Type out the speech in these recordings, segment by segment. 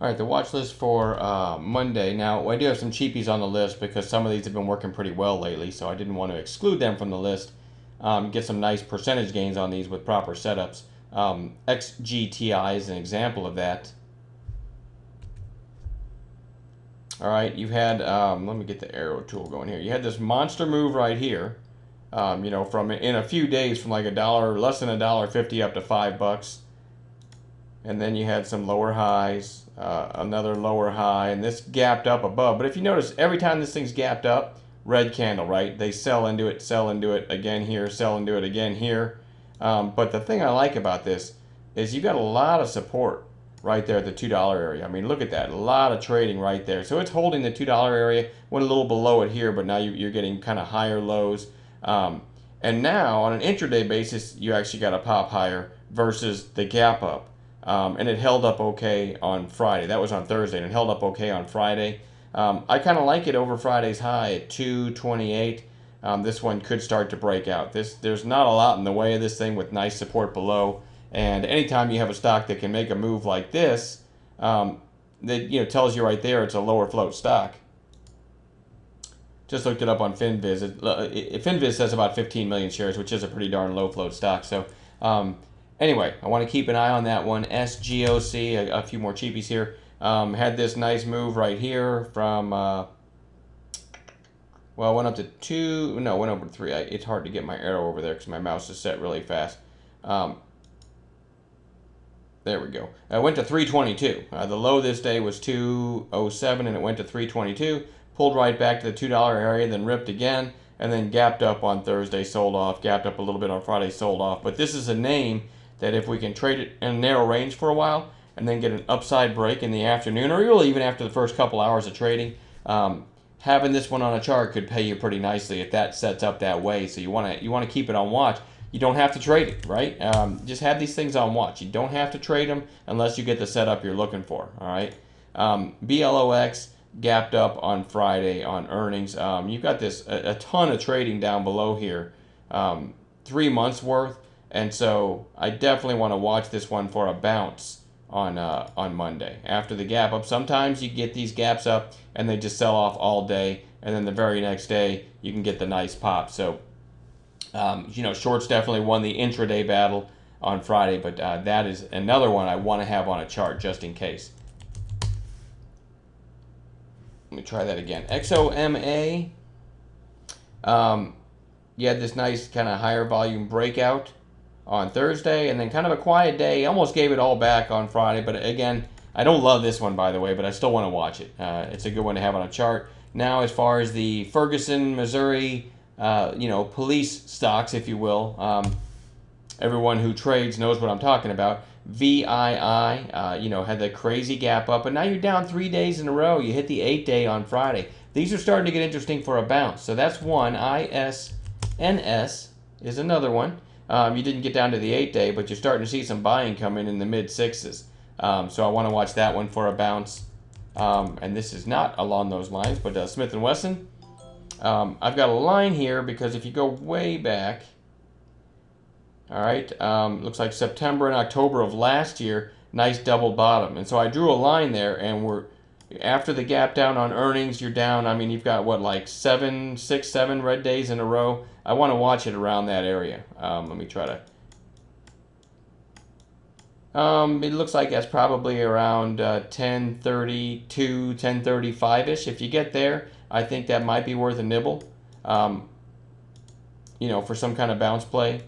All right, the watch list for Monday. Now, I do have some cheapies on the list because some of these have been working pretty well lately, so I didn't want to exclude them from the list. Get some nice percentage gains on these with proper setups. XGTI is an example of that. All right, you had, let me get the arrow tool going here. You had this monster move right here. From in a few days from like $1, less than $1.50 up to $5. And then you had some lower highs, another lower high, and this gapped up above. But if you notice, every time this thing's gapped up, red candle, right? They sell into it again here, sell into it again here. But the thing I like about this is you got a lot of support right there at the $2 area. I mean, look at that, a lot of trading right there. So it's holding the $2 area, went a little below it here, but now you're getting kind of higher lows. And now on an intraday basis, you actually got a pop higher versus the gap up. And it held up okay on Friday. That was on Thursday, and it held up okay on Friday. I kind of like it over Friday's high at 228. This one could start to break out. There's not a lot in the way of this thing with nice support below. And anytime you have a stock that can make a move like this, that tells you right there it's a lower float stock. Just looked it up on FinViz. FinViz says about 15 million shares, which is a pretty darn low float stock. So. Anyway, I want to keep an eye on that one. SGOC, a few more cheapies here. Had this nice move right here from, went up to 2, no, went over to 3. It's hard to get my arrow over there because my mouse is set really fast. There we go. I went to 322. The low this day was 207, and it went to 322. Pulled right back to the $2 area, then ripped again, and then gapped up on Thursday, sold off. Gapped up a little bit on Friday, sold off. But this is a name that if we can trade it in a narrow range for a while and then get an upside break in the afternoon, or really even after the first couple hours of trading, having this one on a chart could pay you pretty nicely if that sets up that way. So you want to keep it on watch. You don't have to trade it, right? Just have these things on watch. You don't have to trade them unless you get the setup you're looking for, all right? BLOX gapped up on Friday on earnings. You've got this a ton of trading down below here, 3 months worth. And so I definitely want to watch this one for a bounce on Monday. After the gap up, sometimes you get these gaps up and they just sell off all day, and then the very next day you can get the nice pop. So, shorts definitely won the intraday battle on Friday, but that is another one I want to have on a chart just in case. Let me try that again. XOMA, you had this nice kind of higher volume breakout on Thursday, and then kind of a quiet day. Almost gave it all back on Friday, but again, I don't love this one, by the way, but I still want to watch it. It's a good one to have on a chart. Now, as far as the Ferguson, Missouri, police stocks, if you will, everyone who trades knows what I'm talking about. VII, had the crazy gap up, and now you're down 3 days in a row. You hit the 8-day on Friday. These are starting to get interesting for a bounce. So that's one. ISNS is another one. You didn't get down to the 8-day, but you're starting to see some buying come in the mid-6s. So I want to watch that one for a bounce. And this is not along those lines, but Smith & Wesson. I've got a line here because if you go way back, all right, looks like September and October of last year, nice double bottom. And so I drew a line there, and after the gap down on earnings, you're down. I mean, you've got what, like 6, 7 red days in a row. I want to watch it around that area. Let me try to. It looks like that's probably around 1032, 1035-ish. If you get there, I think that might be worth a nibble. For some kind of bounce play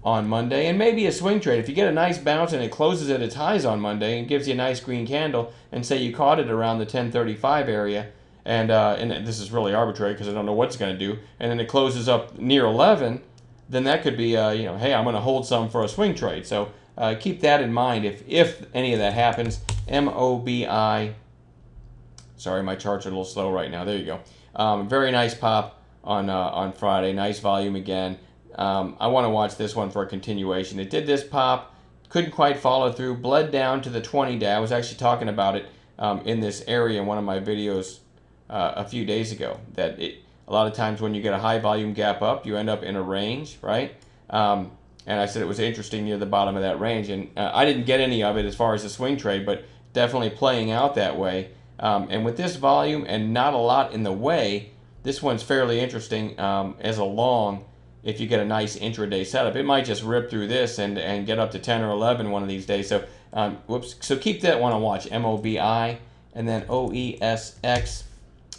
on Monday, and maybe a swing trade. If you get a nice bounce and it closes at its highs on Monday and gives you a nice green candle, and say you caught it around the 1035 area, and this is really arbitrary because I don't know what it's going to do, and then it closes up near 11, then that could be, hey, I'm going to hold some for a swing trade. So keep that in mind if any of that happens. MOBI. Sorry, my charts are a little slow right now. There you go. Very nice pop on Friday. Nice volume again. I want to watch this one for a continuation. It did this pop, couldn't quite follow through, bled down to the 20-day. I was actually talking about it in this area in one of my videos a few days ago, that a lot of times when you get a high volume gap up, you end up in a range, right? And I said it was interesting near the bottom of that range, and I didn't get any of it as far as the swing trade, but definitely playing out that way. And with this volume and not a lot in the way, this one's fairly interesting as a long. If you get a nice intraday setup, it might just rip through this and get up to 10 or 11 one of these days. So, whoops. So keep that one on watch. MOBI, and then OESX.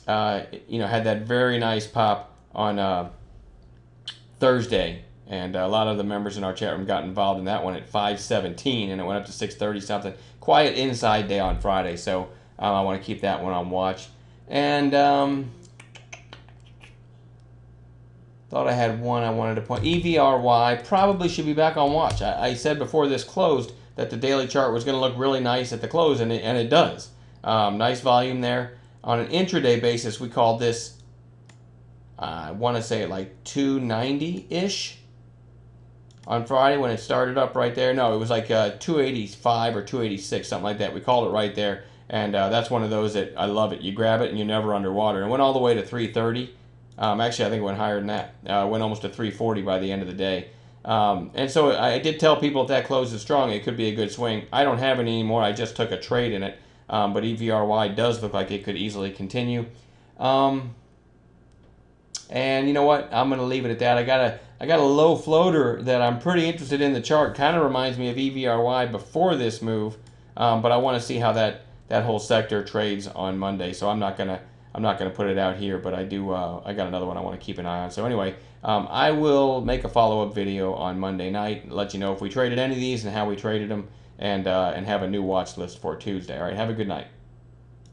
Had that very nice pop on Thursday, and a lot of the members in our chat room got involved in that one at 5:17, and it went up to 6:30 something. Quiet inside day on Friday, so I want to keep that one on watch. And thought I had one I wanted to point. EVRY probably should be back on watch. I said before this closed that the daily chart was going to look really nice at the close, and it does. Nice volume there. On an intraday basis, we called this, I want to say like 290-ish on Friday when it started up right there. No, it was like 285 or 286, something like that. We called it right there, and that's one of those that I love it. You grab it and you're never underwater. It went all the way to 330. Actually, I think it went higher than that. It went almost to 340 by the end of the day. And so I did tell people if that closes strong, it could be a good swing. I don't have it anymore. I just took a trade in it. But EVRY does look like it could easily continue. And you know what? I'm going to leave it at that. I got a low floater that I'm pretty interested in the chart. Kind of reminds me of EVRY before this move. But I want to see how that whole sector trades on Monday. So I'm not gonna put it out here, but I do. I got another one I want to keep an eye on. So anyway, I will make a follow-up video on Monday night and let you know if we traded any of these and how we traded them, and have a new watch list for Tuesday. All right, have a good night.